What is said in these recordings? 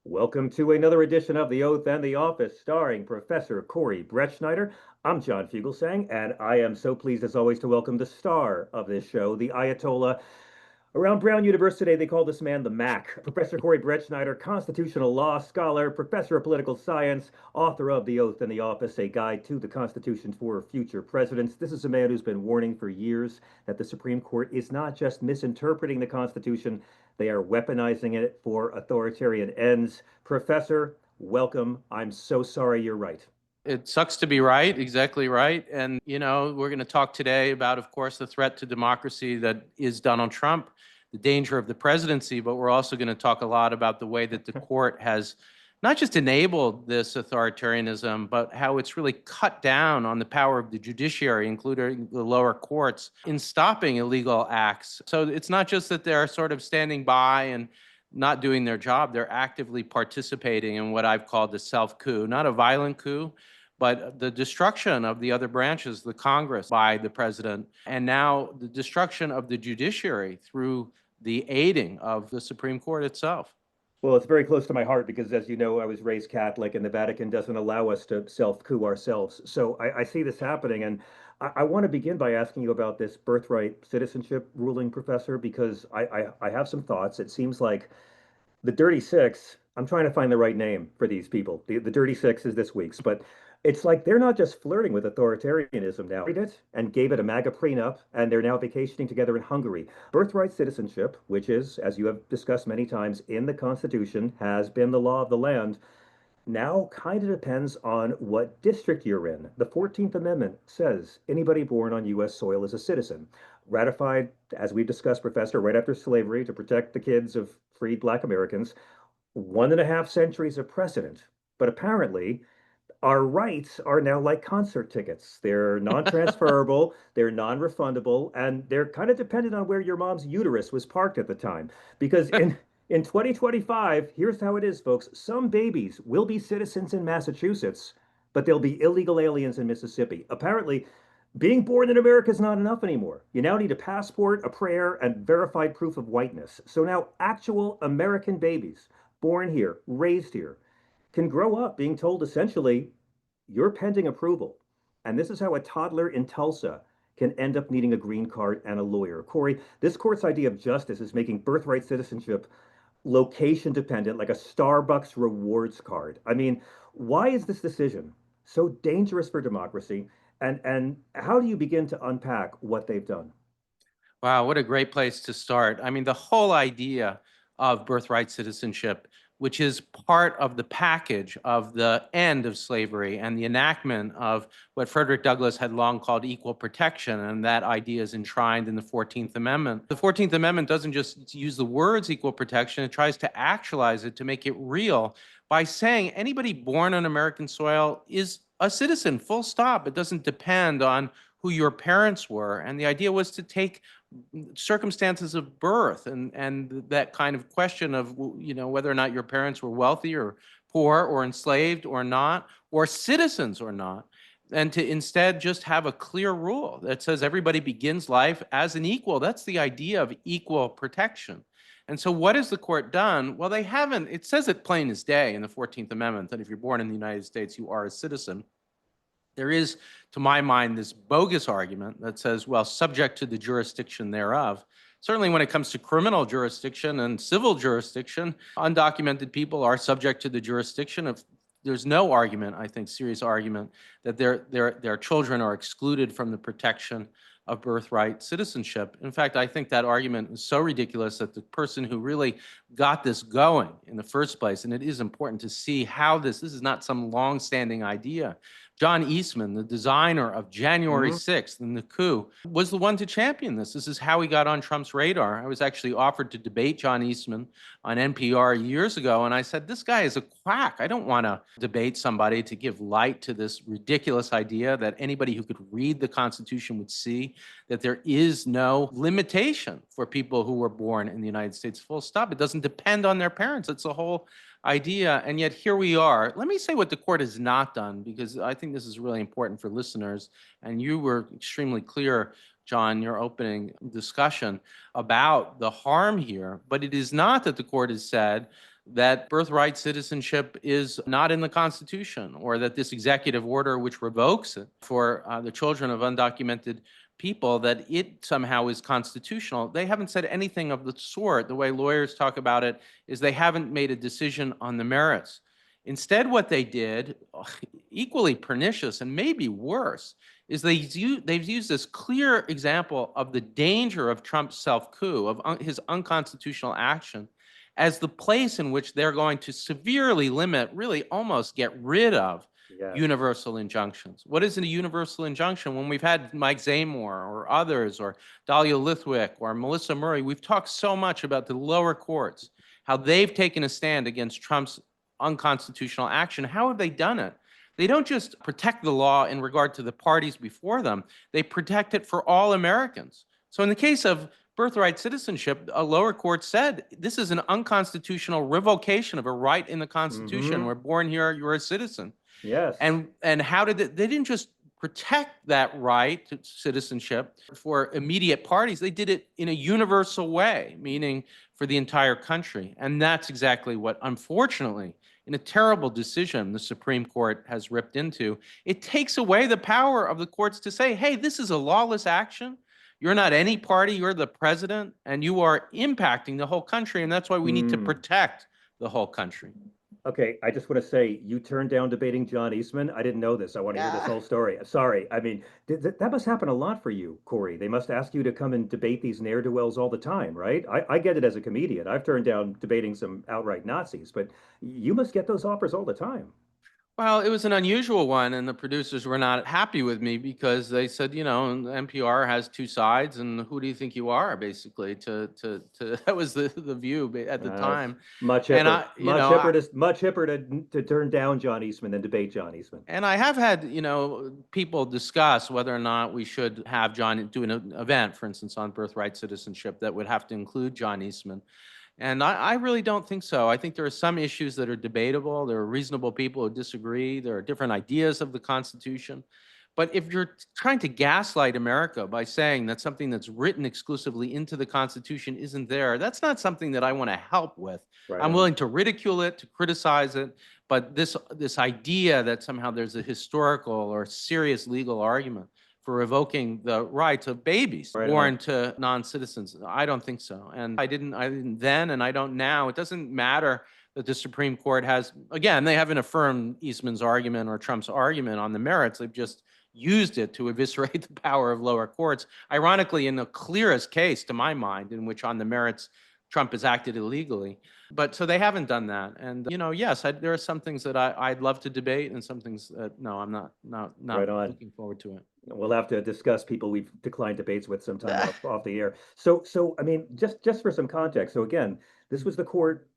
Welcome to another edition of The Oath and the Office, starring Professor Corey Brettschneider. I'm John Fugelsang, and I am so pleased as always to welcome the star of this show, the Ayatollah. Around Brown University, they call this man the Mac. Professor Corey Brettschneider, constitutional law scholar, professor of political science, author of The Oath and the Office, a guide to the Constitution for future presidents. This is a man who's been warning for years that the Supreme Court is not just misinterpreting the Constitution, they are weaponizing it for authoritarian ends. Professor, welcome. I'm so sorry you're right. It sucks to be right, exactly right. And, we're going to talk today about, of course, the threat to democracy that is Donald Trump, the danger of the presidency, but we're also going to talk a lot about the way that the court has not just enabled this authoritarianism, but how it's really cut down on the power of the judiciary, including the lower courts, in stopping illegal acts. So it's not just that they're sort of standing by and not doing their job, they're actively participating in what I've called the self-coup, not a violent coup, but the destruction of the other branches, the Congress by the president, and now the destruction of the judiciary through the aiding of the Supreme Court itself. Well, it's very close to my heart because, as you know, I was raised Catholic and the Vatican doesn't allow us to self-coup ourselves. So I see this happening. And I want to begin by asking you about this birthright citizenship ruling, Professor, because I have some thoughts. It seems like the Dirty Six, I'm trying to find the right name for these people. The Dirty Six is this week's, but it's like they're not just flirting with authoritarianism now. They did and gave it a MAGA prenup, and they're now vacationing together in Hungary. Birthright citizenship, which is, as you have discussed many times in the Constitution, has been the law of the land, now kind of depends on what district you're in. The 14th Amendment says anybody born on U.S. soil is a citizen. Ratified, as we've discussed, Professor, right after slavery to protect the kids of freed Black Americans. 1.5 centuries of precedent. But apparently, our rights are now like concert tickets. They're non-transferable, they're non-refundable, and they're kind of dependent on where your mom's uterus was parked at the time. Because in 2025, here's how it is, folks. Some babies will be citizens in Massachusetts, but they'll be illegal aliens in Mississippi. Apparently, being born in America is not enough anymore. You now need a passport, a prayer, and verified proof of whiteness. So now actual American babies born here, raised here, can grow up being told essentially, you're pending approval. And this is how a toddler in Tulsa can end up needing a green card and a lawyer. Corey, this court's idea of justice is making birthright citizenship location dependent, like a Starbucks rewards card. I mean, why is this decision so dangerous for democracy? And how do you begin to unpack what they've done? Wow, what a great place to start. I mean, the whole idea of birthright citizenship, which is part of the package of the end of slavery and the enactment of what Frederick Douglass had long called equal protection, and that idea is enshrined in the 14th Amendment. The 14th Amendment doesn't just use the words equal protection, it tries to actualize it to make it real by saying anybody born on American soil is a citizen, full stop. It doesn't depend on who your parents were. And the idea was to take circumstances of birth and that kind of question of, whether or not your parents were wealthy or poor or enslaved or not, or citizens or not, and to instead just have a clear rule that says everybody begins life as an equal. That's the idea of equal protection. And so what has the court done? Well, they haven't. It says it plain as day in the 14th Amendment that if you're born in the United States, you are a citizen. There is, to my mind, this bogus argument that says, well, subject to the jurisdiction thereof. Certainly when it comes to criminal jurisdiction and civil jurisdiction, undocumented people are subject to the jurisdiction of. There's no argument, I think, serious argument, that their children are excluded from the protection of birthright citizenship. In fact, I think that argument is so ridiculous that the person who really got this going in the first place, and it is important to see how this is not some long-standing idea. John Eastman, the designer of January 6th and the coup, was the one to champion this. This is how he got on Trump's radar. I was actually offered to debate John Eastman on NPR years ago, and I said, this guy is a quack. I don't want to debate somebody to give light to this ridiculous idea that anybody who could read the Constitution would see that there is no limitation for people who were born in the United States, full stop. It doesn't depend on their parents. It's a whole idea, and yet here we are. Let me say what the court has not done, because I think this is really important for listeners, and you were extremely clear, John, your opening discussion about the harm here, but it is not that the court has said that birthright citizenship is not in the Constitution, or that this executive order, which revokes it for the children of undocumented people, that it somehow is constitutional. They haven't said anything of the sort. The way lawyers talk about it is they haven't made a decision on the merits. Instead, what they did, equally pernicious and maybe worse, is they've used this clear example of the danger of Trump's self-coup, of his unconstitutional action, as the place in which they're going to severely limit, really almost get rid of, Yes. universal injunctions. What is a universal injunction? When we've had Mike Zamore or others, or Dahlia Lithwick or Melissa Murray, we've talked so much about the lower courts, how they've taken a stand against Trump's unconstitutional action. How have they done it? They don't just protect the law in regard to the parties before them, they protect it for all Americans. So in the case of birthright citizenship, a lower court said this is an unconstitutional revocation of a right in the Constitution. We're born here, you're a citizen. Yes. And how did they didn't just protect that right to citizenship for immediate parties, they did it in a universal way, meaning for the entire country. And that's exactly what, unfortunately, in a terrible decision the Supreme Court has ripped into. It takes away the power of the courts to say, hey, this is a lawless action. You're not any party, you're the president, and you are impacting the whole country, and that's why we need to protect the whole country. Okay, I just want to say, you turned down debating John Eastman. I didn't know this. I want to hear this whole story. Sorry. I mean, that must happen a lot for you, Corey. They must ask you to come and debate these ne'er-do-wells all the time, right? I get it as a comedian. I've turned down debating some outright Nazis, but you must get those offers all the time. Well, it was an unusual one, and the producers were not happy with me because they said, you know, NPR has two sides, and who do you think you are, basically? That was the view at the time. Much And hipper, much hipper to turn down John Eastman than debate John Eastman. And I have had, you know, people discuss whether or not we should have John do an event, for instance, on birthright citizenship that would have to include John Eastman. And I really don't think so. I think there are some issues that are debatable. There are reasonable people who disagree. There are different ideas of the Constitution. But if you're trying to gaslight America by saying that something that's written exclusively into the Constitution isn't there, that's not something that I want to help with. Right. I'm willing to ridicule it, to criticize it, but this idea that somehow there's a historical or serious legal argument for revoking the rights of babies born to non-citizens, I don't think so. And I didn't then, and I don't now. It doesn't matter that the Supreme Court has, again, they haven't affirmed Eastman's argument or Trump's argument on the merits. They've just used it to eviscerate the power of lower courts. Ironically, in the clearest case, to my mind, in which on the merits Trump has acted illegally. But so they haven't done that. And, you know, yes, there are some things that I'd love to debate, and some things that, no, I'm not looking forward to it. We'll have to discuss people we've declined debates with sometime off the air. So I mean, just for some context. So again, this was the court,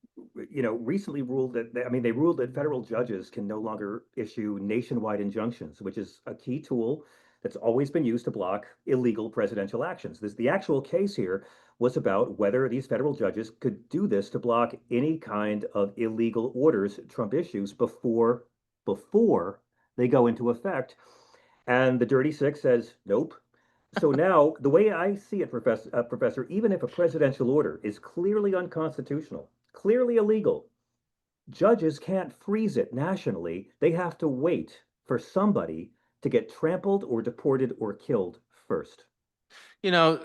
you know, recently ruled that, I mean, they ruled that federal judges can no longer issue nationwide injunctions, which is a key tool that's always been used to block illegal presidential actions. The actual case here was about whether these federal judges could do this to block any kind of illegal orders Trump issues before they go into effect. And the Dirty Six says, nope. So now, the way I see it, Professor, even if a presidential order is clearly unconstitutional, clearly illegal, judges can't freeze it nationally. They have to wait for somebody to get trampled or deported or killed first. You know,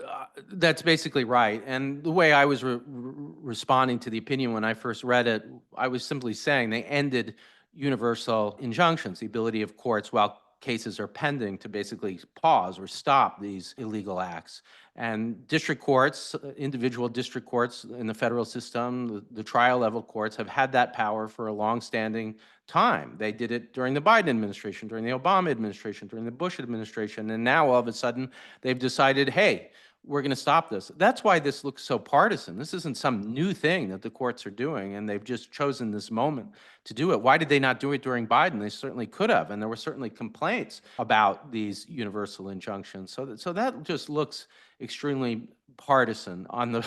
that's basically right. And the way I was responding to the opinion when I first read it, I was simply saying they ended universal injunctions, the ability of courts, while cases are pending, to basically pause or stop these illegal acts. And district courts, individual district courts in the federal system, the trial level courts have had that power for a long-standing time. They did it during the Biden administration, during the Obama administration, during the Bush administration, and now all of a sudden they've decided, hey, we're going to stop this. That's why this looks so partisan. This isn't some new thing that the courts are doing, and they've just chosen this moment to do it. Why did they not do it during Biden? They certainly could have, and there were certainly complaints about these universal injunctions. So that just looks extremely partisan on the,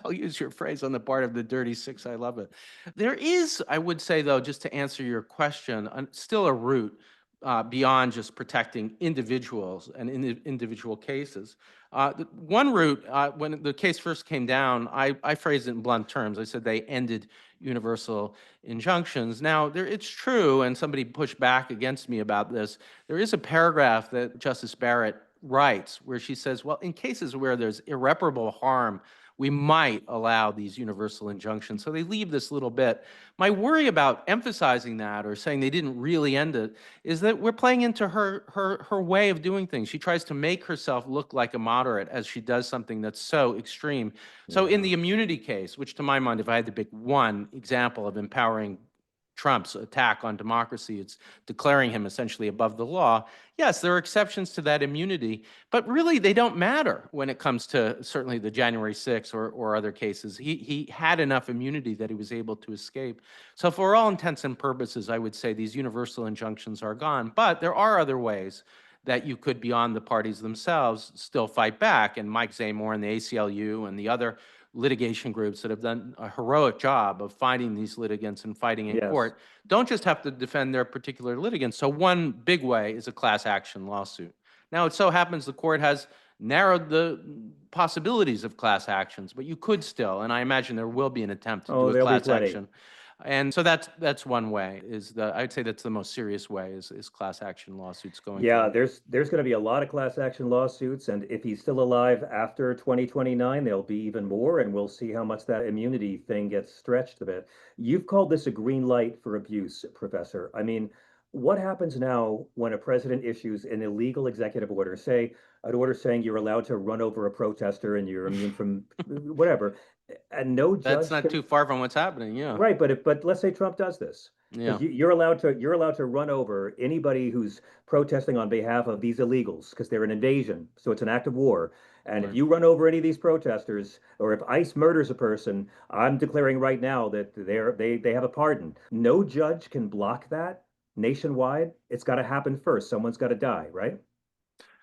I'll use your phrase, on the part of the Dirty Six. I love it. There is, I would say, though, just to answer your question, still a root beyond just protecting individuals and individual cases. One route, when the case first came down, I phrased it in blunt terms. I said they ended universal injunctions. Now, it's true, and somebody pushed back against me about this. There is a paragraph that Justice Barrett writes where she says, well, in cases where there's irreparable harm, we might allow these universal injunctions. So they leave this little bit. My worry about emphasizing that or saying they didn't really end it is that we're playing into her way of doing things. She tries to make herself look like a moderate as she does something that's so extreme. So in the immunity case, which to my mind, if I had to pick one example of empowering Trump's attack on democracy, it's declaring him essentially above the law. Yes, there are exceptions to that immunity, but really they don't matter when it comes to certainly the January 6th or other cases. He had enough immunity that he was able to escape. So for all intents and purposes, I would say these universal injunctions are gone, but there are other ways that you could, beyond the parties themselves, still fight back. And Mike Zamore and the ACLU and the other litigation groups that have done a heroic job of finding these litigants and fighting in court don't just have to defend their particular litigants. So one big way is a class action lawsuit. Now, it so happens the court has narrowed the possibilities of class actions, but you could still, and I imagine there will be an attempt to do a class action. And so that's one way. I'd say that's the most serious way is class action lawsuits going forward. There's going to be a lot of class action lawsuits, and if he's still alive after 2029, there'll be even more, and we'll see how much that immunity thing gets stretched a bit. You've called this a green light for abuse, Professor. I mean, what happens now when a president issues an illegal executive order, say an order saying you're allowed to run over a protester and you're immune from whatever, and no judge That's not too far from what's happening, yeah. Right, but let's say Trump does this. Yeah. You're allowed to run over anybody who's protesting on behalf of these illegals because they're an invasion, so it's an act of war. And if you run over any of these protesters, or if ICE murders a person, I'm declaring right now that they have a pardon. No judge can block that nationwide. It's got to happen first. Someone's got to die, right?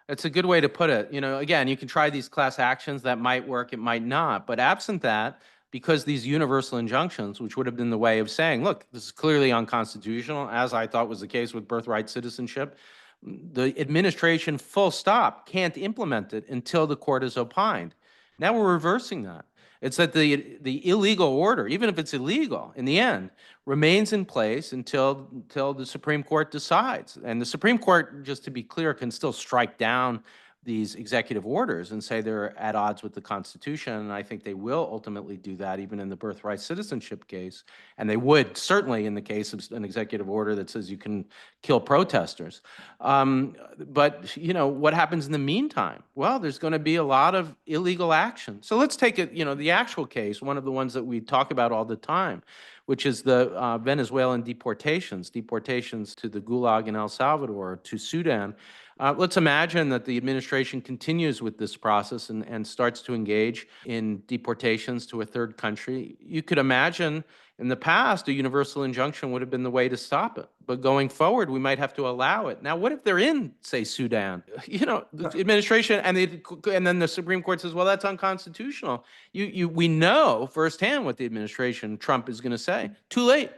It's a good way to put it. Again, you can try these class actions that might work, it might not. But absent that, because these universal injunctions, which would have been the way of saying, look, this is clearly unconstitutional, as I thought was the case with birthright citizenship, the administration, full stop, can't implement it until the court is opined. Now we're reversing that. It's that the illegal order, even if it's illegal, in the end, remains in place until the Supreme Court decides. And the Supreme Court, just to be clear, can still strike down these executive orders and say they're at odds with the Constitution. And I think they will ultimately do that, even in the birthright citizenship case. And they would certainly in the case of an executive order that says you can kill protesters. But what happens in the meantime? Well, there's going to be a lot of illegal action. So let's take it, the actual case, one of the ones that we talk about all the time, which is the Venezuelan deportations to the Gulag in El Salvador, to Sudan. Let's imagine that the administration continues with this process and starts to engage in deportations to a third country. You could imagine in the past, a universal injunction would have been the way to stop it. But going forward, we might have to allow it. Now, what if they're in, say, Sudan? The administration, and then the Supreme Court says, well, that's unconstitutional. We know firsthand what the administration, Trump, is going to say. Too late.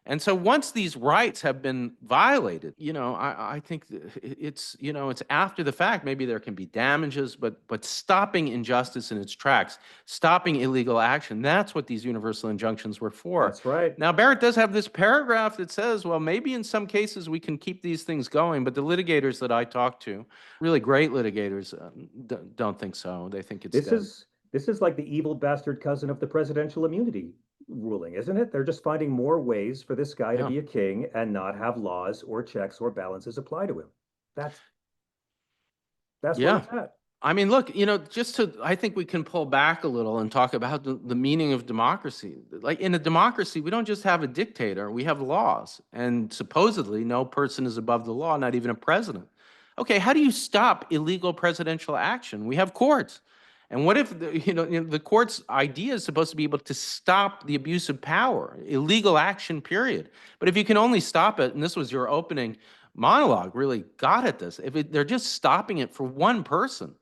And so once these rights have been violated, I think it's after the fact. Maybe there can be damages, but stopping injustice in its tracks, stopping illegal action, that's what these universal injunctions were for. That's right. Now, Barrett does have this paragraph that says, well, maybe in some cases we can keep these things going, but the litigators that I talk to, really great litigators, don't think so. They think it's dead. This is like the evil bastard cousin of the presidential immunity ruling, isn't it? They're just finding more ways for this guy to be a king and not have laws or checks or balances apply to him. That's where it's at. I mean, look, I think we can pull back a little and talk about the meaning of democracy. Like in a democracy, we don't just have a dictator, we have laws. And supposedly no person is above the law, not even a president. Okay, how do you stop illegal presidential action? We have courts. And what if the court's idea is supposed to be able to stop the abuse of power, illegal action, period. But if you can only stop it, and this was your opening monologue, really got at this, if they're just stopping it for one person,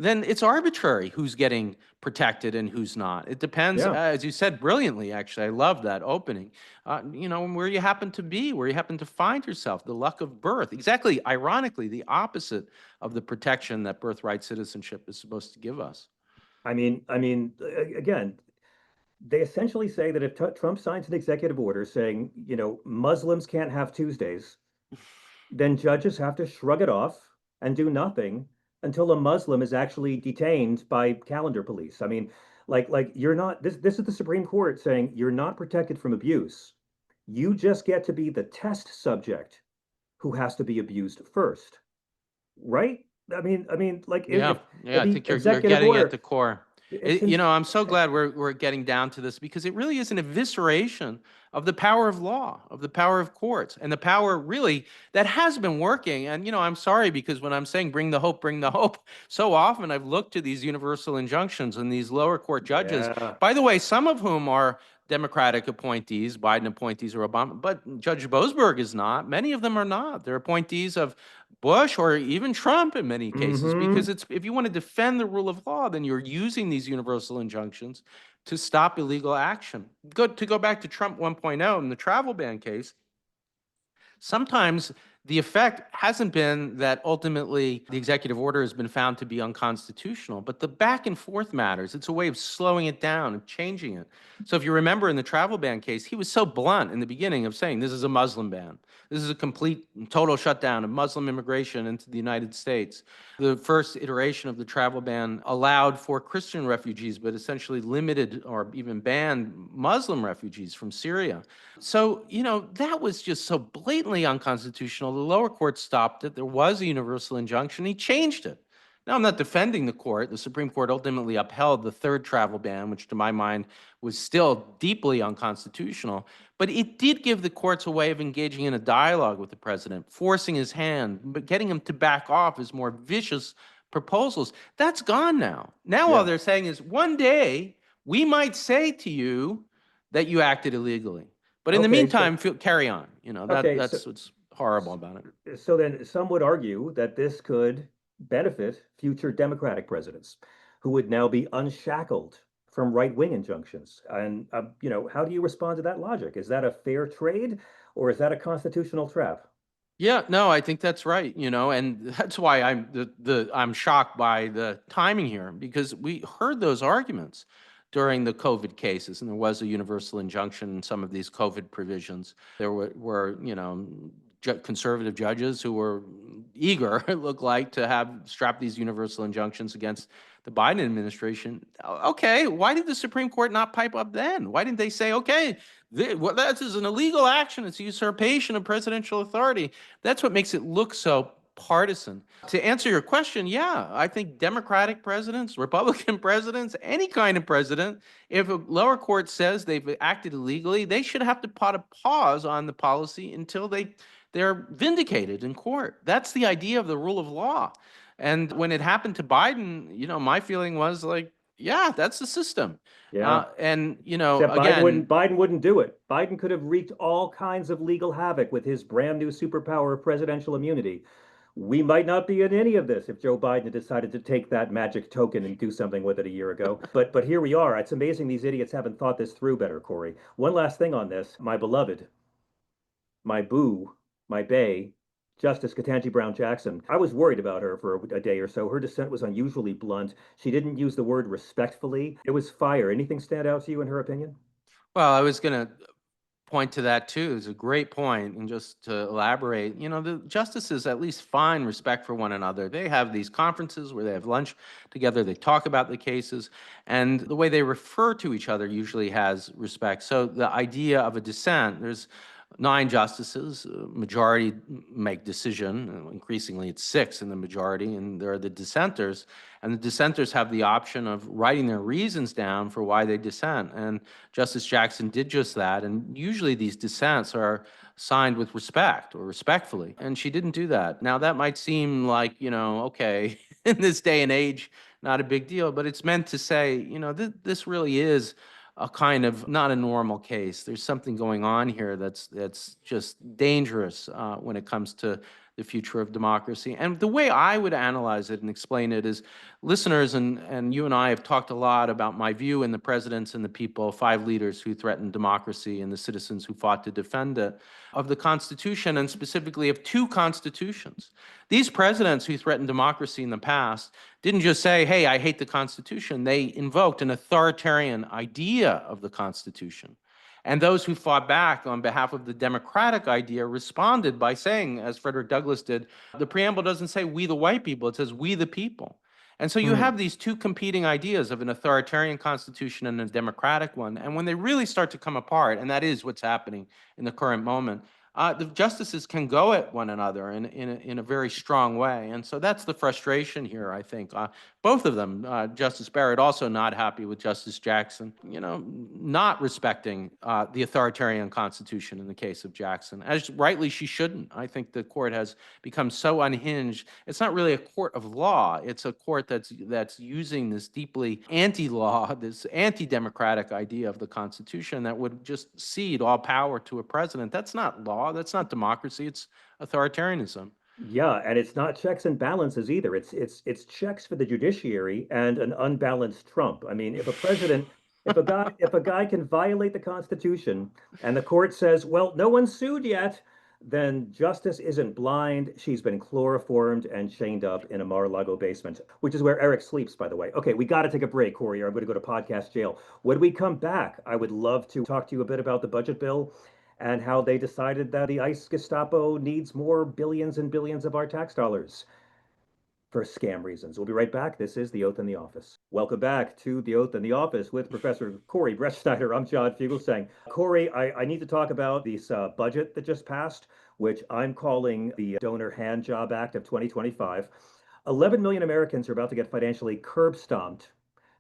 then it's arbitrary who's getting protected and who's not. It depends, Yeah. as you said brilliantly, actually. I love that opening. Where you happen to be, where you happen to find yourself, the luck of birth. Exactly, ironically, the opposite of the protection that birthright citizenship is supposed to give us. Again, they essentially say that if Trump signs an executive order saying, Muslims can't have Tuesdays, then judges have to shrug it off and do nothing until a Muslim is actually detained by calendar police. Like you're not this is the Supreme Court saying you're not protected from abuse. You just get to be the test subject who has to be abused first, right? Like Yeah, if yeah, I the think you're executive getting at order, the core. it's I'm so glad we're getting down to this because it really is an evisceration of the power of law, of the power of courts, and the power really that has been working. And I'm sorry because when I'm saying bring the hope, so often I've looked to these universal injunctions and these lower court judges, yeah. by the way, some of whom are Democratic appointees, Biden appointees or Obama, but Judge Boasberg is not. Many of them are not. They're appointees of Bush or even Trump in many cases, because Mm-hmm. it's if you want to defend the rule of law, then you're using these universal injunctions to stop illegal action. To go back to Trump 1.0 in the travel ban case, sometimes the effect hasn't been that ultimately the executive order has been found to be unconstitutional, but the back and forth matters. It's a way of slowing it down and changing it. So if you remember in the travel ban case, he was so blunt in the beginning of saying this is a Muslim ban. This is a complete and total shutdown of Muslim immigration into the United States. The first iteration of the travel ban allowed for Christian refugees, but essentially limited or even banned Muslim refugees from Syria. So, that was just so blatantly unconstitutional. The lower court stopped it. There was a universal injunction. He changed it. Now, I'm not defending the court. The Supreme Court ultimately upheld the third travel ban, which to my mind was still deeply unconstitutional. But it did give the courts a way of engaging in a dialogue with the president, forcing his hand, but getting him to back off his more vicious proposals. That's gone now. Now, all Yeah. they're saying is one day we might say to you that you acted illegally. But in the Okay, meantime, carry on. okay, so That's what's horrible about it. so then some would argue that this could benefit future Democratic presidents who would now be unshackled from right-wing injunctions. And how do you respond to that logic? Is that a fair trade or is that a constitutional trap? Yeah, no, I think that's right. And that's why I'm shocked by the timing here because we heard those arguments during the COVID cases, and there was a universal injunction in some of these COVID provisions. There were conservative judges who were eager, it looked like, to have strap these universal injunctions against the Biden administration. Okay, why did the Supreme Court not pipe up then? Why didn't they say, okay, that is an illegal action. It's a usurpation of presidential authority. That's what makes it look so partisan. To answer your question, yeah, I think Democratic presidents, Republican presidents, any kind of president, if a lower court says they've acted illegally, they should have to put a pause on the policy until they're vindicated in court. That's the idea of the rule of law. And when it happened to Biden, my feeling was like, yeah, that's the system. Yeah. And Except again, Biden wouldn't do it. Biden could have wreaked all kinds of legal havoc with his brand new superpower of presidential immunity. We might not be in any of this if Joe Biden had decided to take that magic token and do something with it a year ago. But here we are. It's amazing these idiots haven't thought this through better, Corey. One last thing on this. My beloved, my boo, my bae, Justice Ketanji Brown Jackson. I was worried about her for a day or so. Her dissent was unusually blunt. She didn't use the word respectfully. It was fire. Anything stand out to you in her opinion? well, I was going to point to that too. It's a great point. And just to elaborate, the justices at least find respect for one another. They have these conferences where they have lunch together, they talk about the cases, and the way they refer to each other usually has respect. So the idea of a dissent, there's 9 justices, majority make decision. Increasingly, it's 6 in the majority, and there are the dissenters. And the dissenters have the option of writing their reasons down for why they dissent. And Justice Jackson did just that. And usually these dissents are signed with respect or respectfully. And she didn't do that. Now, that might seem like, okay, in this day and age, not a big deal, but it's meant to say, this really is a kind of not a normal case. There's something going on here that's just dangerous when it comes to the future of democracy. And the way I would analyze it and explain it is, listeners and you and I have talked a lot about my view in the presidents and the people, 5 leaders who threatened democracy and the citizens who fought to defend it, of the Constitution, and specifically of 2 constitutions. These presidents who threatened democracy in the past didn't just say, hey, I hate the Constitution. They invoked an authoritarian idea of the Constitution. And those who fought back on behalf of the democratic idea responded by saying, as Frederick Douglass did, the preamble doesn't say we the white people, it says we the people. And so you have these 2 competing ideas of an authoritarian constitution and a democratic one. And when they really start to come apart, and that is what's happening in the current moment, the justices can go at one another in a very strong way. And so that's the frustration here, I think. Both of them, Justice Barrett also not happy with Justice Jackson, not respecting the authoritarian constitution in the case of Jackson, as rightly she shouldn't. I think the court has become so unhinged. It's not really a court of law. It's a court that's using this deeply anti-law, this anti-democratic idea of the Constitution that would just cede all power to a president. That's not law. That's not democracy. It's authoritarianism. Yeah, and it's not checks and balances either. It's checks for the judiciary and an unbalanced Trump. I mean, if a guy can violate the Constitution and the court says, well, no one's sued yet, then justice isn't blind. She's been chloroformed and chained up in a Mar-a-Lago basement, which is where Eric sleeps, by the way. Okay, we got to take a break, Corey, or I'm going to go to podcast jail. When we come back, I would love to talk to you a bit about the budget bill and how they decided that the ICE Gestapo needs more billions and billions of our tax dollars for scam reasons. We'll be right back. This is The Oath in the Office. Welcome back to The Oath in the Office with Professor Corey Brettschneider. I'm John Fugelsang. Corey, I need to talk about this budget that just passed, which I'm calling the Donor Hand Job Act of 2025. 11 million Americans are about to get financially curb stomped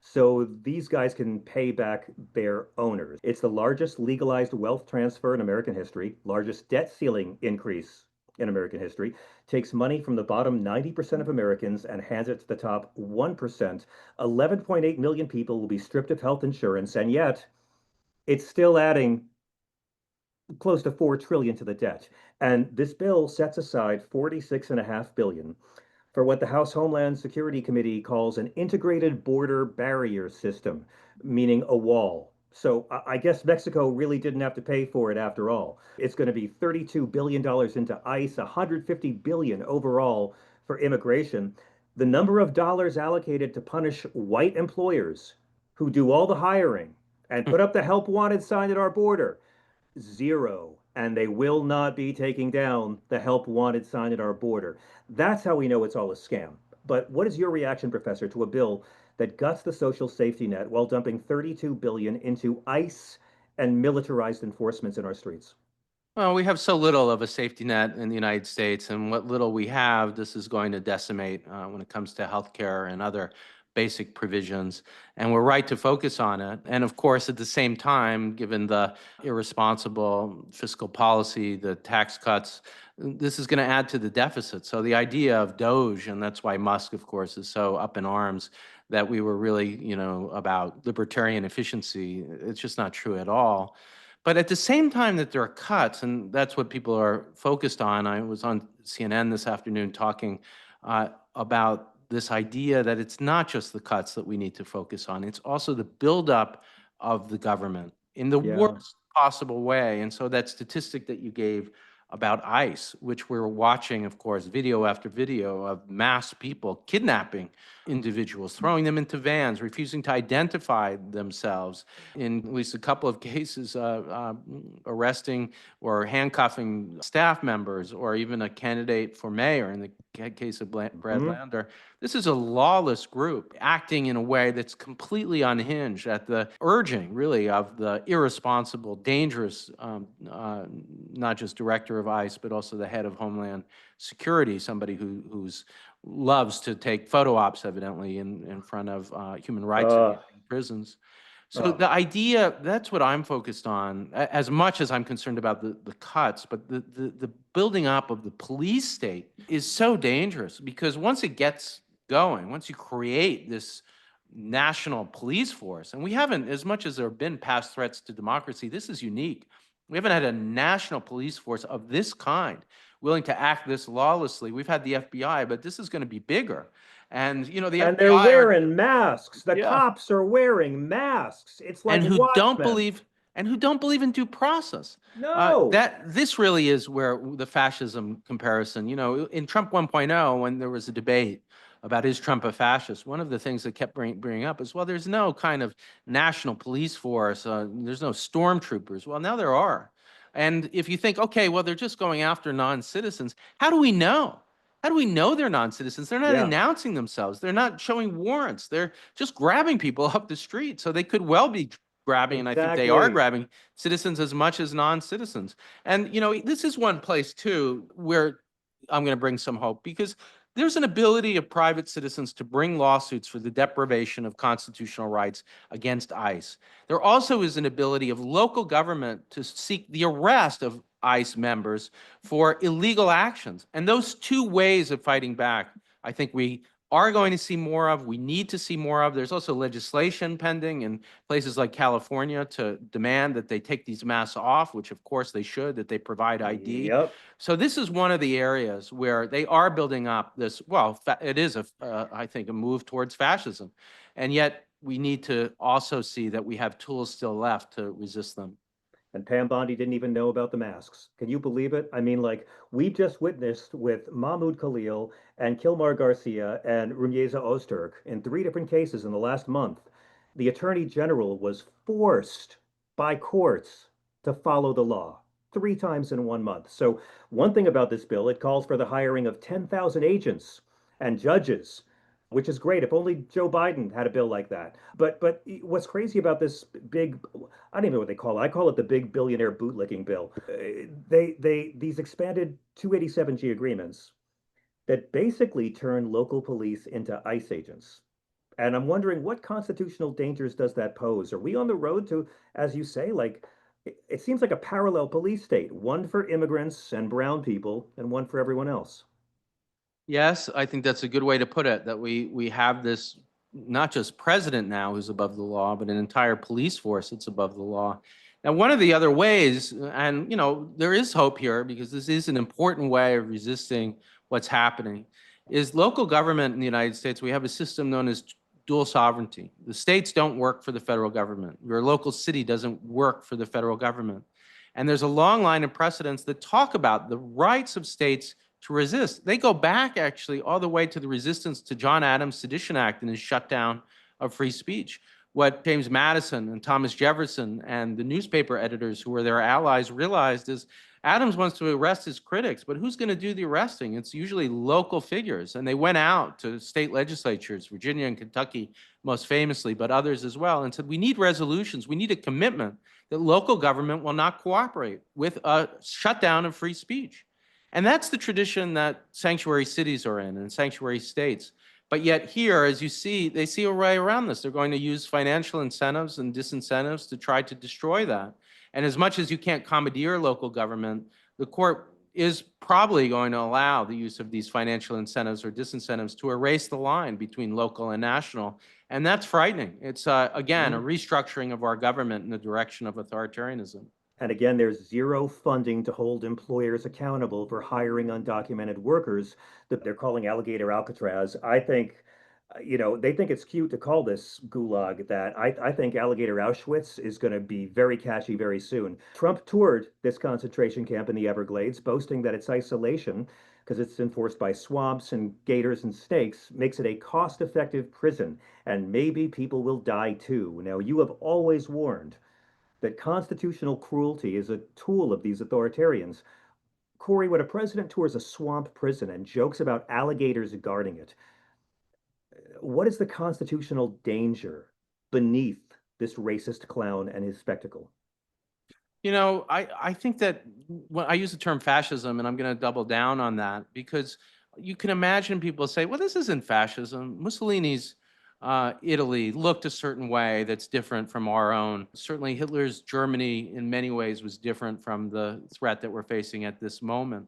so these guys can pay back their owners. It's the largest legalized wealth transfer in American history, largest debt ceiling increase in American history, takes money from the bottom 90% of Americans and hands it to the top 1%. 11.8 million people will be stripped of health insurance, and yet it's still adding close to 4 trillion to the debt. And this bill sets aside 46.5 billion for what the House Homeland Security Committee calls an integrated border barrier system, meaning a wall. So I guess Mexico really didn't have to pay for it after all. It's going to be $32 billion into ICE, $150 billion overall for immigration. The number of dollars allocated to punish white employers who do all the hiring and put up the help wanted sign at our border, 0. And they will not be taking down the help wanted sign at our border. That's how we know it's all a scam. But what is your reaction, Professor, to a bill that guts the social safety net while dumping 32 billion into ICE and militarized enforcements in our streets? Well, we have so little of a safety net in the United States, and what little we have, this is going to decimate when it comes to healthcare and other basic provisions. And we're right to focus on it. And of course, at the same time, given the irresponsible fiscal policy, the tax cuts, this is going to add to the deficit. So the idea of Doge, and that's why Musk, of course, is so up in arms, that we were really, about libertarian efficiency, it's just not true at all. But at the same time that there are cuts, and that's what people are focused on, I was on CNN this afternoon talking about this idea that it's not just the cuts that we need to focus on, it's also the buildup of the government in the worst possible way. And so that statistic that you gave about ICE, which we're watching, of course, video after video of mass people kidnapping individuals, throwing them into vans, refusing to identify themselves, in at least a couple of cases, arresting or handcuffing staff members, or even a candidate for mayor in the case of Brad Lander. This is a lawless group acting in a way that's completely unhinged at the urging, really, of the irresponsible, dangerous, not just director of ICE, but also the head of Homeland Security, somebody who's loves to take photo ops, evidently, in front of human rights in prisons. So the idea, that's what I'm focused on, as much as I'm concerned about the cuts, but the building up of the police state is so dangerous, because once it gets going, once you create this national police force, and we haven't, as much as there have been past threats to democracy, this is unique. We haven't had a national police force of this kind willing to act this lawlessly. We've had the FBI, but this is going to be bigger. And, you know, the And they're FBI are, wearing masks. The yeah, cops are wearing masks. It's like and who don't Watchmen. believe and who don't believe in due process. No. That this really is where the fascism comparison, you know, in Trump 1.0, when there was a debate about is Trump a fascist, one of the things that kept bringing up is, well, there's no kind of national police force, there's no stormtroopers. Well, now there are. And if you think, okay, well, they're just going after non-citizens, how do we know? How do we know they're non-citizens? They're not Yeah, announcing themselves. They're not showing warrants. They're just grabbing people up the street. So they could well be grabbing, and I think they are exactly. grabbing citizens as much as non-citizens. And, you know, this is one place too where I'm going to bring some hope, because there's an ability of private citizens to bring lawsuits for the deprivation of constitutional rights against ICE. There also is an ability of local government to seek the arrest of ICE members for illegal actions. And those two ways of fighting back, I think we are going to see more of, we need to see more of. There's also legislation pending in places like California to demand that they take these masks off, which of course they should, that they provide ID. Yep. So this is one of the areas where they are building up this, well, it is, I think, a move towards fascism. And yet we need to also see that we have tools still left to resist them. And Pam Bondi didn't even know about the masks. Can you believe it? I mean, like, we just witnessed with Mahmoud Khalil and Kilmar Garcia and Rumieza Ozturk in 3 different cases in the last month. The Attorney General was forced by courts to follow the law 3 times in 1 month. So, one thing about this bill, it calls for the hiring of 10,000 agents and judges, which is great. If only Joe Biden had a bill like that. But what's crazy about this big, I don't even know what they call it. I call it the big billionaire bootlicking bill. These expanded 287G agreements that basically turn local police into ICE agents. And I'm wondering, what constitutional dangers does that pose? Are we on the road to, as you say, like, it seems like a parallel police state, one for immigrants and brown people and one for everyone else. Yes, I think that's a good way to put it, that we have this not just president now who's above the law, but an entire police force that's above the law. Now, one of the other ways, and you know, there is hope here because this is an important way of resisting what's happening, is local government in the United States. We have a system known as dual sovereignty. The states don't work for the federal government. Your local city doesn't work for the federal government. And there's a long line of precedents that talk about the rights of states to resist. They go back actually all the way to the resistance to John Adams' Sedition Act and his shutdown of free speech. What James Madison and Thomas Jefferson and the newspaper editors who were their allies realized is Adams wants to arrest his critics, but who's going to do the arresting? It's usually local figures. And they went out to state legislatures, Virginia and Kentucky most famously, but others as well, and said, we need resolutions. We need a commitment that local government will not cooperate with a shutdown of free speech. And that's the tradition that sanctuary cities are in and sanctuary states. But yet here, as you see, they see a way around this. They're going to use financial incentives and disincentives to try to destroy that. And as much as you can't commandeer local government, the court is probably going to allow the use of these financial incentives or disincentives to erase the line between local and national. And that's frightening. It's, again, a restructuring of our government in the direction of authoritarianism. And again, there's zero funding to hold employers accountable for hiring undocumented workers that they're calling Alligator Alcatraz. I think, they think it's cute to call this gulag that. I think Alligator Auschwitz is going to be very catchy very soon. Trump toured this concentration camp in the Everglades, boasting that its isolation, because it's enforced by swamps and gators and snakes, makes it a cost-effective prison. And maybe people will die too. Now, you have always warned that constitutional cruelty is a tool of these authoritarians. Corey, when a president tours a swamp prison and jokes about alligators guarding it, what is the constitutional danger beneath this racist clown and his spectacle? You know, I think that when I use the term fascism, and I'm going to double down on that, because you can imagine people say, well, this isn't fascism. Mussolini's Italy looked a certain way that's different from our own. Certainly Hitler's Germany in many ways was different from the threat that we're facing at this moment.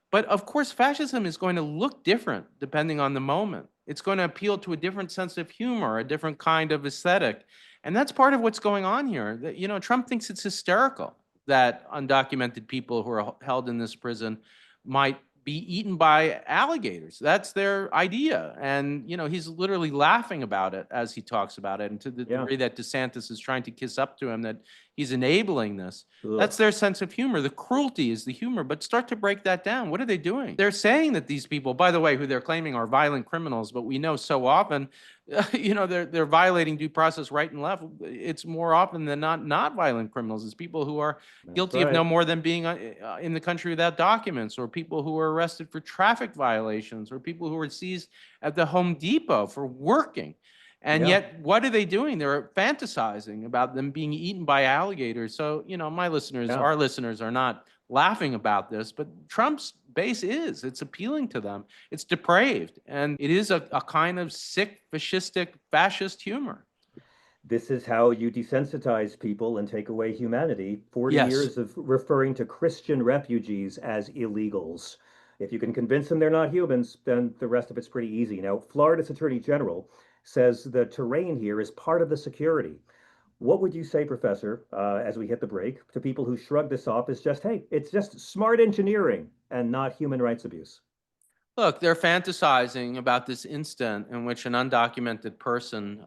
But of course, fascism is going to look different depending on the moment. It's going to appeal to a different sense of humor, a different kind of aesthetic. And that's part of what's going on here. Trump thinks it's hysterical that undocumented people who are held in this prison might be eaten by alligators. That's their idea. And, he's literally laughing about it as he talks about it. And to the degree that DeSantis is trying to kiss up to him, that he's enabling this. That's their sense of humor. The cruelty is the humor. But start to break that down. What are they doing? They're saying that these people, by the way, who they're claiming are violent criminals, but we know so often, they're violating due process right and left. It's more often than not violent criminals. It's people who are guilty of no more than being in the country without documents, or people who are arrested for traffic violations, or people who were seized at the Home Depot for working. And yet, what are they doing? They're fantasizing about them being eaten by alligators. So, my listeners, our listeners are not laughing about this, but Trump's base is. It's appealing to them. It's depraved. And it is a kind of sick, fascist humor. This is how you desensitize people and take away humanity. 40 years of referring to Christian refugees as illegals. If you can convince them they're not humans, then the rest of it's pretty easy. Now, Florida's Attorney General says the terrain here is part of the security. What would you say, Professor, as we hit the break, to people who shrug this off as just, hey, it's just smart engineering and not human rights abuse? Look, they're fantasizing about this instant in which an undocumented person,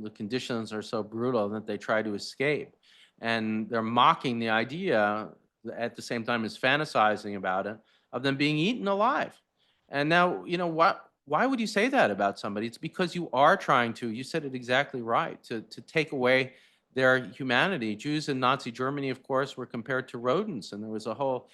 the conditions are so brutal that they try to escape. And they're mocking the idea at the same time as fantasizing about it, of them being eaten alive. And now, why would you say that about somebody? It's because you are trying to, you said it exactly right, to take away their humanity. Jews in Nazi Germany, of course, were compared to rodents, and there was a whole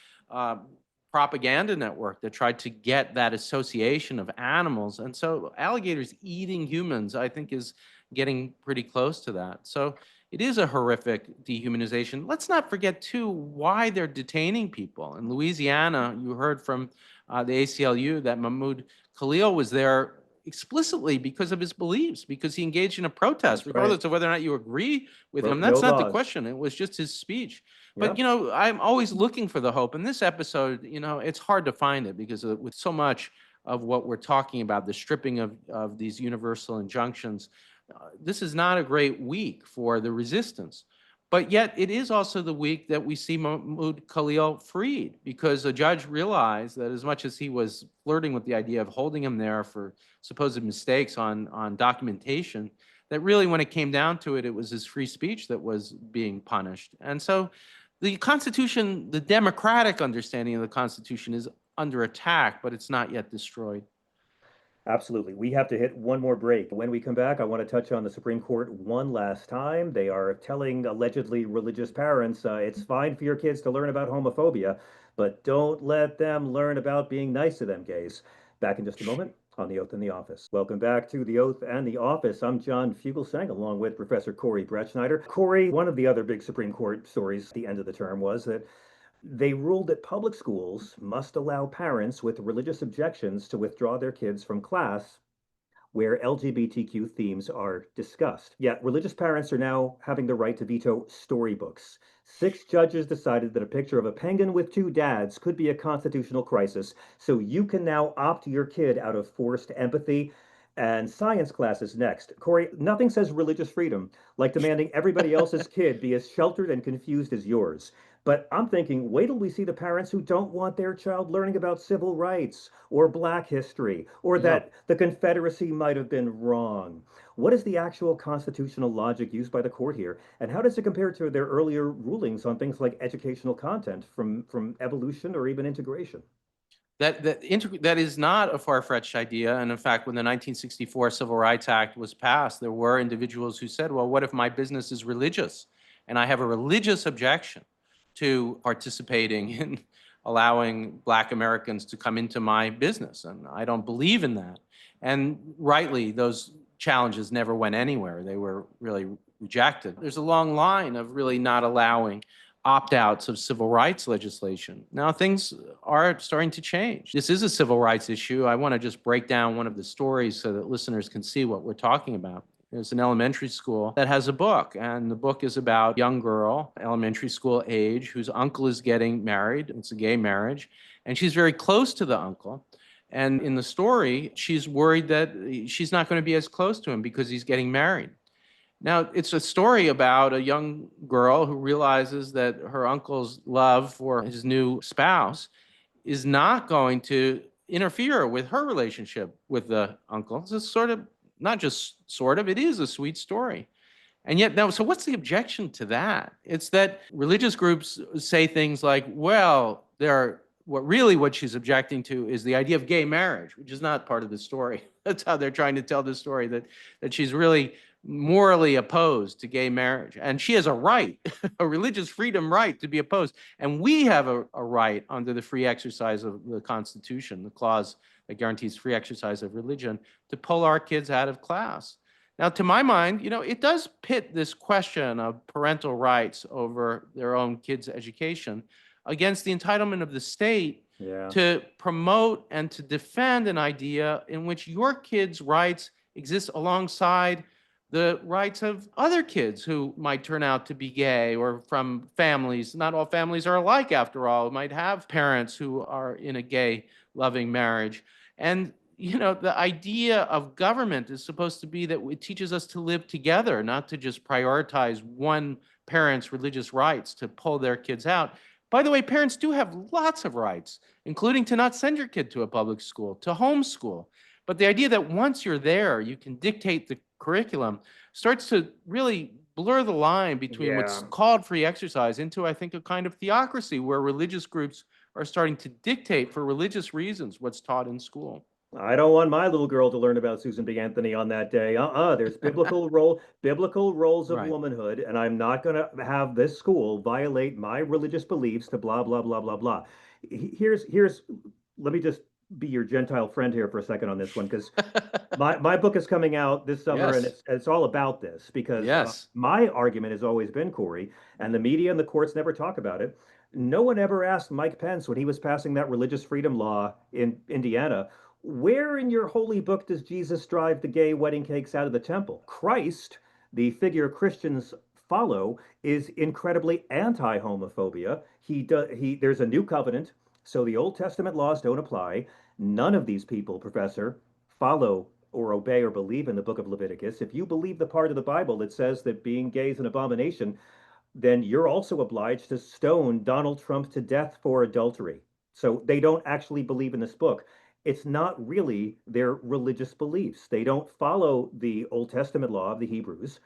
propaganda network that tried to get that association of animals. And so alligators eating humans, I think, is getting pretty close to that. So it is a horrific dehumanization. Let's not forget, too, why they're detaining people. In Louisiana, you heard from the ACLU that Mahmoud Khalil was there explicitly because of his beliefs, because he engaged in a protest, regardless of whether or not you agree with him. That's not the question. It was just his speech. But, I'm always looking for the hope. In this episode, it's hard to find it because with so much of what we're talking about, the stripping of these universal injunctions, this is not a great week for the resistance. But yet it is also the week that we see Mahmoud Khalil freed, because a judge realized that as much as he was flirting with the idea of holding him there for supposed mistakes on documentation, that really when it came down to it, it was his free speech that was being punished. And so the Constitution, the democratic understanding of the Constitution, is under attack, but it's not yet destroyed. Absolutely. We have to hit one more break. When we come back, I want to touch on the Supreme Court one last time. They are telling allegedly religious parents it's fine for your kids to learn about homophobia, but don't let them learn about being nice to them gays. Back in just a moment on The Oath and the Office. Welcome back to The Oath and the Office. I'm John Fugelsang, along with Professor Corey Brettschneider. Corey, one of the other big Supreme Court stories at the end of the term was that they ruled that public schools must allow parents with religious objections to withdraw their kids from class where LGBTQ themes are discussed. Yet religious parents are now having the right to veto storybooks. 6 judges decided that a picture of a penguin with 2 dads could be a constitutional crisis, so you can now opt your kid out of forced empathy. And science classes next. Corey, nothing says religious freedom like demanding everybody else's kid be as sheltered and confused as yours. But I'm thinking, wait till we see the parents who don't want their child learning about civil rights or Black history or that the Confederacy might have been wrong. What is the actual constitutional logic used by the court here? And how does it compare to their earlier rulings on things like educational content from evolution or even integration? That is not a far-fetched idea. And in fact, when the 1964 Civil Rights Act was passed, there were individuals who said, well, what if my business is religious and I have a religious objection to participating in allowing Black Americans to come into my business? And I don't believe in that. And rightly, those challenges never went anywhere. They were really rejected. There's a long line of really not allowing opt-outs of civil rights legislation. Now things are starting to change. This is a civil rights issue. I want to just break down one of the stories so that listeners can see what we're talking about. There's an elementary school that has a book, and the book is about a young girl, elementary school age, whose uncle is getting married. It's a gay marriage, and she's very close to the uncle. And in the story, she's worried that she's not going to be as close to him because he's getting married. Now, it's a story about a young girl who realizes that her uncle's love for his new spouse is not going to interfere with her relationship with the uncle. It's a sort of, not just sort of, it is a sweet story. And yet, now, so what's the objection to that? It's that religious groups say things like, well, what she's objecting to is the idea of gay marriage, which is not part of the story. That's how they're trying to tell the story, that she's really morally opposed to gay marriage. And she has a right, a religious freedom right to be opposed. And we have a right under the free exercise of the Constitution, the clause that guarantees free exercise of religion, to pull our kids out of class. Now, to my mind, it does pit this question of parental rights over their own kids' education against the entitlement of the state to promote and to defend an idea in which your kids' rights exist alongside the rights of other kids who might turn out to be gay or from families. Not all families are alike, after all. Might have parents who are in a gay, loving marriage. And the idea of government is supposed to be that it teaches us to live together, not to just prioritize one parent's religious rights to pull their kids out. By the way, parents do have lots of rights, including to not send your kid to a public school, to homeschool. But the idea that once you're there, you can dictate the curriculum starts to really blur the line between what's called free exercise into, I think, a kind of theocracy where religious groups are starting to dictate for religious reasons what's taught in school. I don't want my little girl to learn about Susan B. Anthony on that day. There's biblical roles of womanhood, and I'm not going to have this school violate my religious beliefs to blah blah blah blah blah. Here's let me just be your Gentile friend here for a second on this one, because my book is coming out this summer, and it's all about this, because my argument has always been, Corey, and the media and the courts never talk about it. No one ever asked Mike Pence when he was passing that religious freedom law in Indiana, where in your holy book does Jesus drive the gay wedding cakes out of the temple? Christ, the figure Christians follow, is incredibly anti-homophobia. There's a new covenant, so the Old Testament laws don't apply. None of these people, Professor, follow or obey or believe in the book of Leviticus. If you believe the part of the Bible that says that being gay is an abomination, then you're also obliged to stone Donald Trump to death for adultery. So they don't actually believe in this book. It's not really their religious beliefs. They don't follow the Old Testament law of the Hebrews,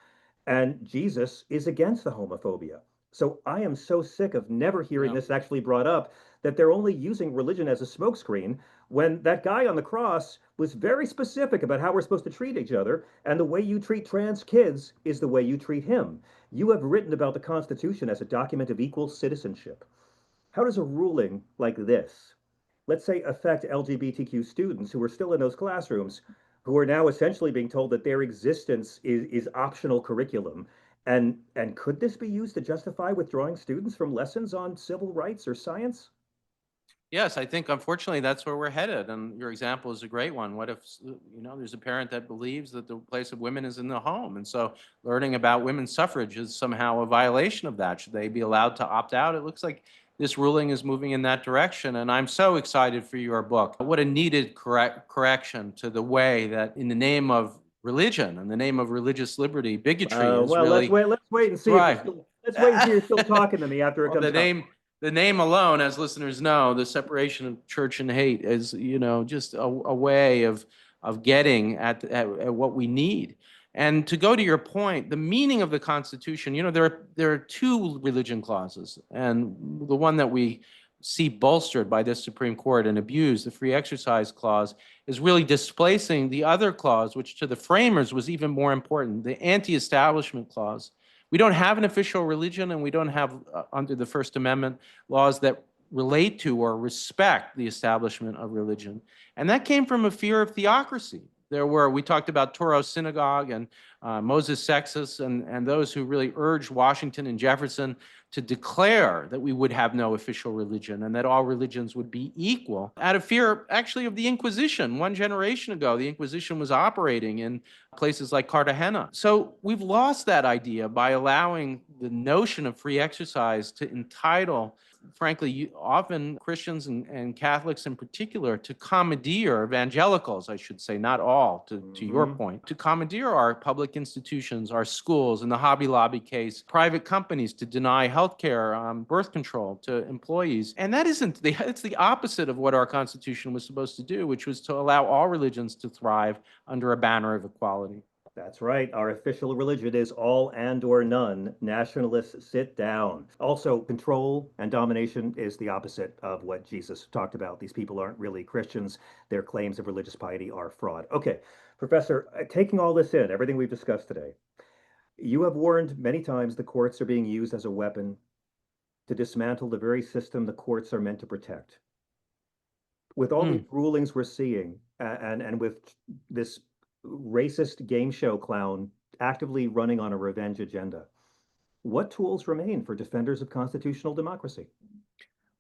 and Jesus is against the homophobia. So I am so sick of never hearing this actually brought up, that they're only using religion as a smokescreen, when that guy on the cross was very specific about how we're supposed to treat each other, and the way you treat trans kids is the way you treat him. You have written about the Constitution as a document of equal citizenship. How does a ruling like this, let's say, affect LGBTQ students who are still in those classrooms, who are now essentially being told that their existence is optional curriculum? And could this be used to justify withdrawing students from lessons on civil rights or science? Yes, I think unfortunately that's where we're headed. And your example is a great one. What if, there's a parent that believes that the place of women is in the home? And so learning about women's suffrage is somehow a violation of that. Should they be allowed to opt out? It looks like this ruling is moving in that direction. And I'm so excited for your book. What a needed correction to the way that, in the name of religion, in the name of religious liberty, bigotry is well, really let's wait and see. Let's wait and see you're still talking to me after it comes out. The name alone, as listeners know, the separation of church and hate is, just a way of getting at what we need. And to go to your point, the meaning of the Constitution, there are two religion clauses, and the one that we see bolstered by this Supreme Court and abused, the free exercise clause, is really displacing the other clause, which to the framers was even more important, the anti-establishment clause. We don't have an official religion, and we don't have, under the First Amendment, laws that relate to or respect the establishment of religion. And that came from a fear of theocracy. We talked about Touro Synagogue and Moses Sextus and those who really urged Washington and Jefferson to declare that we would have no official religion and that all religions would be equal, out of fear, actually, of the Inquisition. One generation ago, the Inquisition was operating in places like Cartagena. So we've lost that idea by allowing the notion of free exercise to entitle frankly, often Christians and Catholics in particular, to commandeer evangelicals, I should say, not all, to your point, to commandeer our public institutions, our schools, in the Hobby Lobby case, private companies to deny healthcare, birth control to employees. And that isn't it's the opposite of what our Constitution was supposed to do, which was to allow all religions to thrive under a banner of equality. That's right. Our official religion is all and or none. Nationalists sit down. Also, control and domination is the opposite of what Jesus talked about. These people aren't really Christians. Their claims of religious piety are fraud. Okay, Professor, taking all this in, everything we've discussed today, you have warned many times the courts are being used as a weapon to dismantle the very system the courts are meant to protect. With all these rulings we're seeing, and with this racist game show clown actively running on a revenge agenda, what tools remain for defenders of constitutional democracy?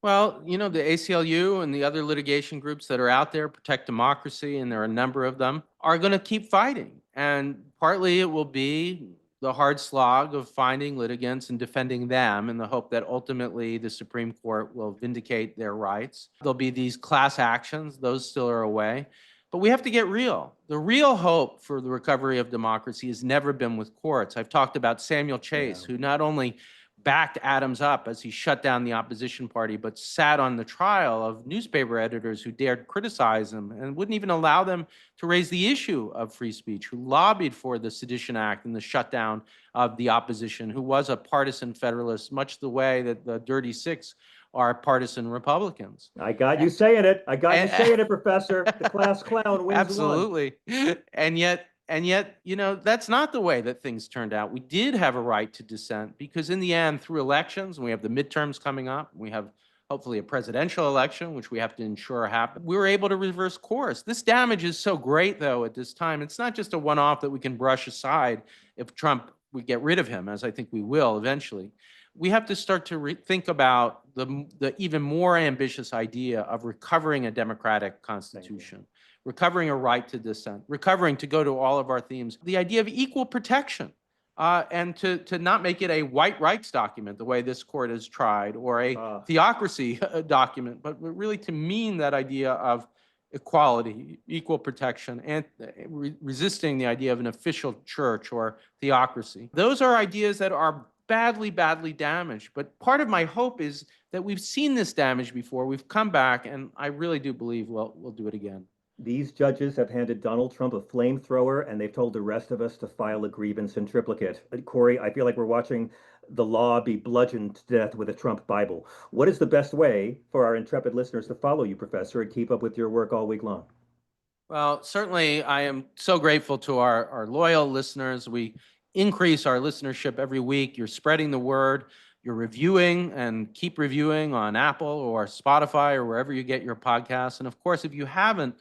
Well, the ACLU and the other litigation groups that are out there, Protect Democracy, and there are a number of them, are going to keep fighting. And partly it will be the hard slog of finding litigants and defending them in the hope that ultimately the Supreme Court will vindicate their rights. There'll be these class actions, those still are away. But we have to get real. The real hope for the recovery of democracy has never been with courts. I've talked about Samuel Chase, who not only backed Adams up as he shut down the opposition party, but sat on the trial of newspaper editors who dared criticize him and wouldn't even allow them to raise the issue of free speech, who lobbied for the Sedition Act and the shutdown of the opposition, who was a partisan Federalist, much the way that the Dirty Six are partisan Republicans. I got you saying it. I got you saying it, Professor. The class clown wins. Absolutely. And yet, that's not the way that things turned out. We did have a right to dissent because in the end, through elections, and we have the midterms coming up, we have hopefully a presidential election, which we have to ensure happen, we were able to reverse course. This damage is so great, though, at this time. It's not just a one-off that we can brush aside if Trump, we get rid of him, as I think we will eventually. We have to start to think about the even more ambitious idea of recovering a democratic constitution, recovering a right to dissent, recovering, to go to all of our themes, the idea of equal protection, and to not make it a white rights document the way this court has tried, or a theocracy document, but really to mean that idea of equality, equal protection, and resisting the idea of an official church or theocracy. Those are ideas that are badly, badly damaged. But part of my hope is that we've seen this damage before. We've come back, and I really do believe we'll do it again. These judges have handed Donald Trump a flamethrower, and they've told the rest of us to file a grievance in triplicate. Corey, I feel like we're watching the law be bludgeoned to death with a Trump Bible. What is the best way for our intrepid listeners to follow you, Professor, and keep up with your work all week long? Well, certainly I am so grateful to our loyal listeners. We increase our listenership every week. You're spreading the word. You're reviewing, and keep reviewing on Apple or Spotify or wherever you get your podcasts. And of course, if you haven't,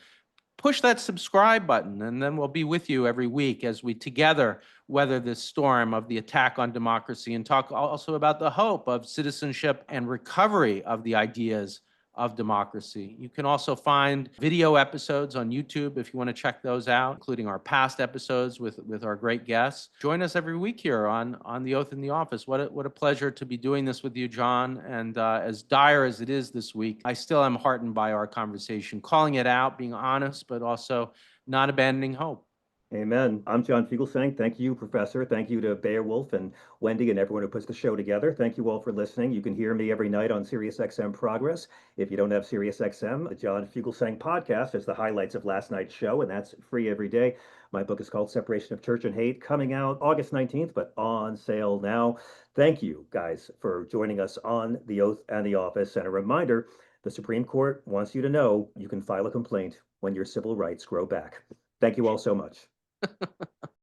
push that subscribe button, and then we'll be with you every week as we together weather this storm of the attack on democracy, and talk also about the hope of citizenship and recovery of the ideas of democracy. You can also find video episodes on YouTube if you want to check those out, including our past episodes with our great guests. Join us every week here on The Oath in the Office. What a pleasure to be doing this with you, John. And as dire as it is this week, I still am heartened by our conversation, calling it out, being honest, but also not abandoning hope. Amen. I'm John Fugelsang. Thank you, Professor. Thank you to Beowulf and Wendy and everyone who puts the show together. Thank you all for listening. You can hear me every night on SiriusXM Progress. If you don't have SiriusXM, the John Fugelsang podcast is the highlights of last night's show, and that's free every day. My book is called Separation of Church and Hate, coming out August 19th, but on sale now. Thank you, guys, for joining us on The Oath and the Office. And a reminder, the Supreme Court wants you to know you can file a complaint when your civil rights grow back. Thank you all so much.